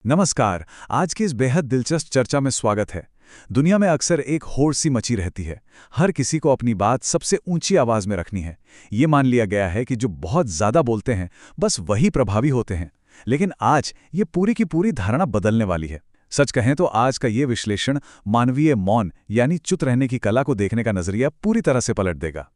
नमस्कार। आज की इस बेहद दिलचस्प चर्चा में स्वागत है। दुनिया में अक्सर एक होड़ सी मची रहती है। हर किसी को अपनी बात सबसे ऊंची आवाज में रखनी है। ये मान लिया गया है कि जो बहुत ज्यादा बोलते हैं बस वही प्रभावी होते हैं। लेकिन आज ये पूरी की पूरी धारणा बदलने वाली है। सच कहें तो आज का ये विश्लेषण मानवीय मौन यानी चुप रहने की कला को देखने का नजरिया पूरी तरह से पलट देगा।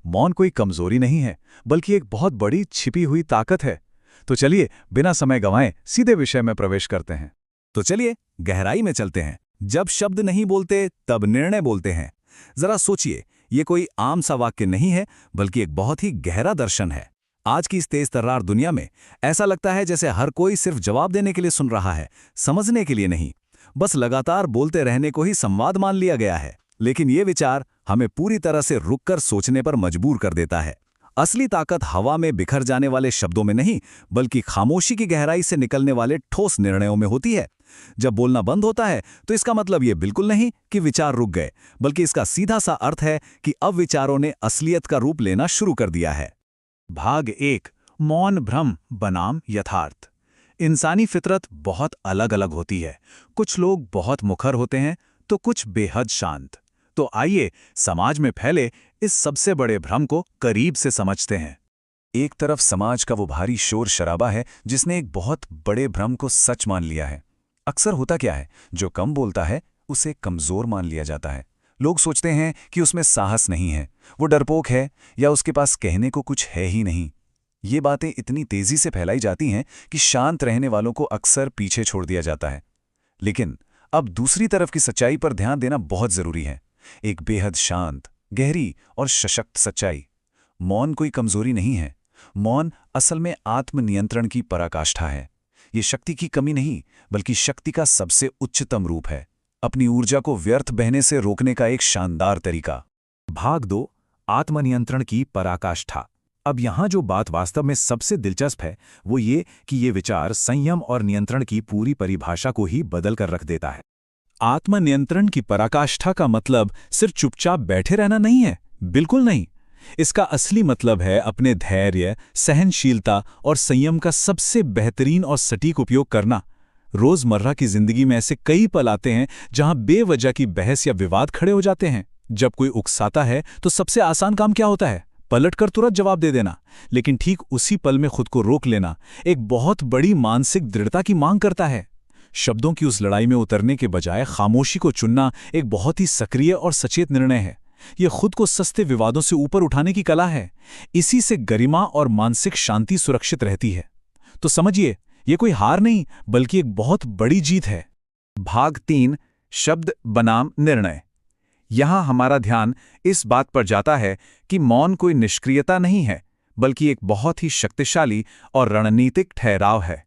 मौन कोई कमजोरी नहीं है, बल्कि एक बहुत बड़ी छिपी हुई ताकत है। तो चलिए बिना समय गंवाए सीधे विषय में प्रवेश करते हैं। तो चलिए गहराई में चलते हैं। जब शब्द नहीं बोलते तब निर्णय बोलते हैं। जरा सोचिए, ये कोई आम सा वाक्य नहीं है, बल्कि एक बहुत ही गहरा दर्शन है। आज की इस तेज तर्रार दुनिया में ऐसा लगता है जैसे हर कोई सिर्फ जवाब देने के लिए सुन रहा है, समझने के लिए नहीं। बस लगातार बोलते रहने को ही संवाद मान लिया गया है। लेकिन ये विचार हमें पूरी तरह से रुककर सोचने पर मजबूर कर देता है। असली ताकत हवा में बिखर जाने वाले शब्दों में नहीं, बल्कि खामोशी की गहराई से निकलने वाले ठोस निर्णयों में होती है। जब बोलना बंद होता है तो इसका मतलब ये बिल्कुल नहीं कि विचार रुक गए, बल्कि इसका सीधा सा अर्थ है कि अब विचारों ने असलियत का रूप लेना शुरू कर दिया है। भाग 1। मौन भ्रम बनाम यथार्थ। इंसानी फितरत बहुत अलग अलग होती है। कुछ लोग बहुत मुखर होते हैं तो कुछ बेहद शांत। तो आइए समाज में फैले इस सबसे बड़े भ्रम को करीब से समझते हैं। एक तरफ समाज का वो भारी शोर शराबा है जिसने एक बहुत बड़े भ्रम को सच मान लिया है। अक्सर होता क्या है, जो कम बोलता है उसे कमजोर मान लिया जाता है। लोग सोचते हैं कि उसमें साहस नहीं है, वो डरपोक है, या उसके पास कहने को कुछ है ही नहीं। ये बातें इतनी तेजी से फैलाई जाती हैं कि शांत रहने वालों को अक्सर पीछे छोड़ दिया जाता है। लेकिन अब दूसरी तरफ की सच्चाई पर ध्यान देना बहुत जरूरी है। एक बेहद शांत, गहरी और सशक्त सच्चाई। मौन कोई कमजोरी नहीं है। मौन असल में आत्मनियंत्रण की पराकाष्ठा है। ये शक्ति की कमी नहीं, बल्कि शक्ति का सबसे उच्चतम रूप है। अपनी ऊर्जा को व्यर्थ बहने से रोकने का एक शानदार तरीका। भाग 2। आत्मनियंत्रण की पराकाष्ठा। अब यहां जो बात वास्तव में सबसे दिलचस्प है वो ये कि ये विचार संयम और नियंत्रण की पूरी परिभाषा को ही बदल कर रख देता है। आत्मनियंत्रण की पराकाष्ठा का मतलब सिर्फ चुपचाप बैठे रहना नहीं है, बिल्कुल नहीं। इसका असली मतलब है अपने धैर्य, सहनशीलता और संयम का सबसे बेहतरीन और सटीक उपयोग करना। रोजमर्रा की जिंदगी में ऐसे कई पल आते हैं जहां बेवजह की बहस या विवाद खड़े हो जाते हैं। जब कोई उकसाता है तो सबसे आसान काम क्या होता है? पलटकर तुरंत जवाब दे देना। लेकिन ठीक उसी पल में खुद को रोक लेना एक बहुत बड़ी मानसिक दृढ़ता की मांग करता है। शब्दों की उस लड़ाई में उतरने के बजाय खामोशी को चुनना एक बहुत ही सक्रिय और सचेत निर्णय है। यह खुद को सस्ते विवादों से ऊपर उठाने की कला है। इसी से गरिमा और मानसिक शांति सुरक्षित रहती है। तो समझिए, यह कोई हार नहीं, बल्कि एक बहुत बड़ी जीत है। भाग 3। शब्द बनाम निर्णय। यहां हमारा ध्यान इस बात पर जाता है कि मौन कोई निष्क्रियता नहीं है, बल्कि एक बहुत ही शक्तिशाली और रणनीतिक ठहराव है।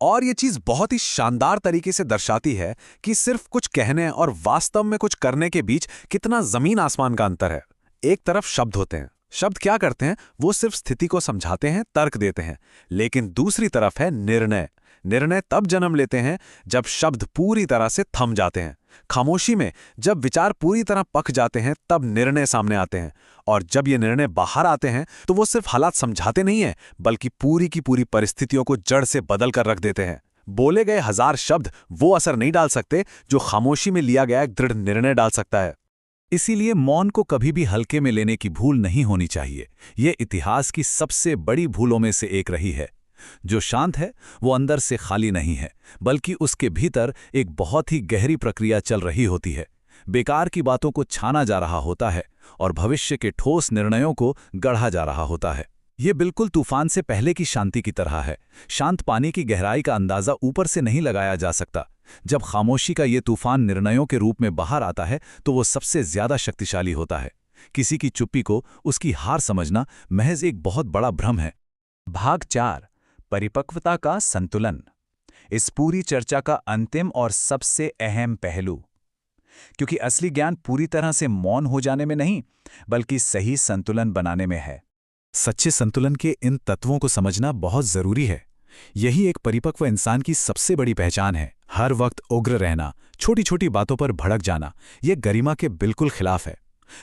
और ये चीज बहुत ही शानदार तरीके से दर्शाती है कि सिर्फ कुछ कहने और वास्तव में कुछ करने के बीच कितना जमीन आसमान का अंतर है। एक तरफ शब्द होते हैं। शब्द क्या करते हैं? वो सिर्फ स्थिति को समझाते हैं, तर्क देते हैं। लेकिन दूसरी तरफ है निर्णय। निर्णय तब जन्म लेते हैं जब शब्द पूरी तरह से थम जाते हैं। खामोशी में जब विचार पूरी तरह पक जाते हैं तब निर्णय सामने आते हैं। और जब ये निर्णय बाहर आते हैं तो वो सिर्फ हालात समझाते नहीं हैं, बल्कि पूरी की पूरी परिस्थितियों को जड़ से बदल कर रख देते हैं। बोले गए 1000 शब्द वो असर नहीं डाल सकते जो खामोशी में लिया गया एक दृढ़ निर्णय डाल सकता है। इसीलिए मौन को कभी भी हल्के में लेने की भूल नहीं होनी चाहिए। ये इतिहास की सबसे बड़ी भूलों में से एक रही है। जो शांत है वो अंदर से खाली नहीं है, बल्कि उसके भीतर एक बहुत ही गहरी प्रक्रिया चल रही होती है। बेकार की बातों को छाना जा रहा होता है और भविष्य के ठोस निर्णयों को गढ़ा जा रहा होता है। ये बिल्कुल तूफान से पहले की शांति की तरह है। शांत पानी की गहराई का अंदाजा ऊपर से नहीं लगाया जा सकता। जब खामोशी का ये तूफान निर्णयों के रूप में बाहर आता है तो वो सबसे ज्यादा शक्तिशाली होता है। किसी की चुप्पी को उसकी हार समझना महज एक बहुत बड़ा भ्रम है। भाग 4। परिपक्वता का संतुलन। इस पूरी चर्चा का अंतिम और सबसे अहम पहलू, क्योंकि असली ज्ञान पूरी तरह से मौन हो जाने में नहीं, बल्कि सही संतुलन बनाने में है। सच्चे संतुलन के इन तत्वों को समझना बहुत जरूरी है। यही एक परिपक्व इंसान की सबसे बड़ी पहचान है। हर वक्त उग्र रहना, छोटी छोटी बातों पर भड़क जाना, यह गरिमा के बिल्कुल खिलाफ है।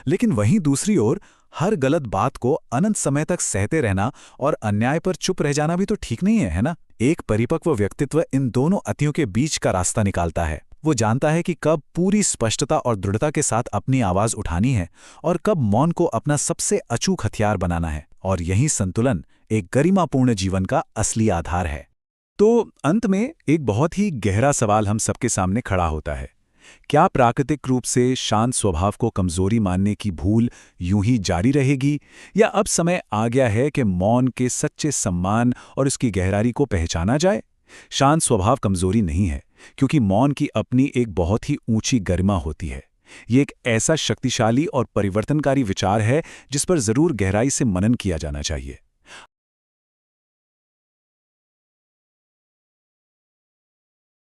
लेकिन वहीं दूसरी ओर हर गलत बात को अनंत समय तक सहते रहना और अन्याय पर चुप रह जाना भी तो ठीक नहीं है, है ना? एक परिपक्व व्यक्तित्व इन दोनों अतियों के बीच का रास्ता निकालता है। वो जानता है कि कब पूरी स्पष्टता और दृढ़ता के साथ अपनी आवाज उठानी है और कब मौन को अपना सबसे अचूक हथियार बनाना है। और यही संतुलन एक गरिमापूर्ण जीवन का असली आधार है। तो अंत में एक बहुत ही गहरा सवाल हम सबके सामने खड़ा होता है। क्या प्राकृतिक रूप से शांत स्वभाव को कमजोरी मानने की भूल यूं ही जारी रहेगी, या अब समय आ गया है कि मौन के सच्चे सम्मान और उसकी गहराई को पहचाना जाए? शांत स्वभाव कमजोरी नहीं है, क्योंकि मौन की अपनी एक बहुत ही ऊंची गरिमा होती है। ये एक ऐसा शक्तिशाली और परिवर्तनकारी विचार है जिस पर जरूर गहराई से मनन किया जाना चाहिए।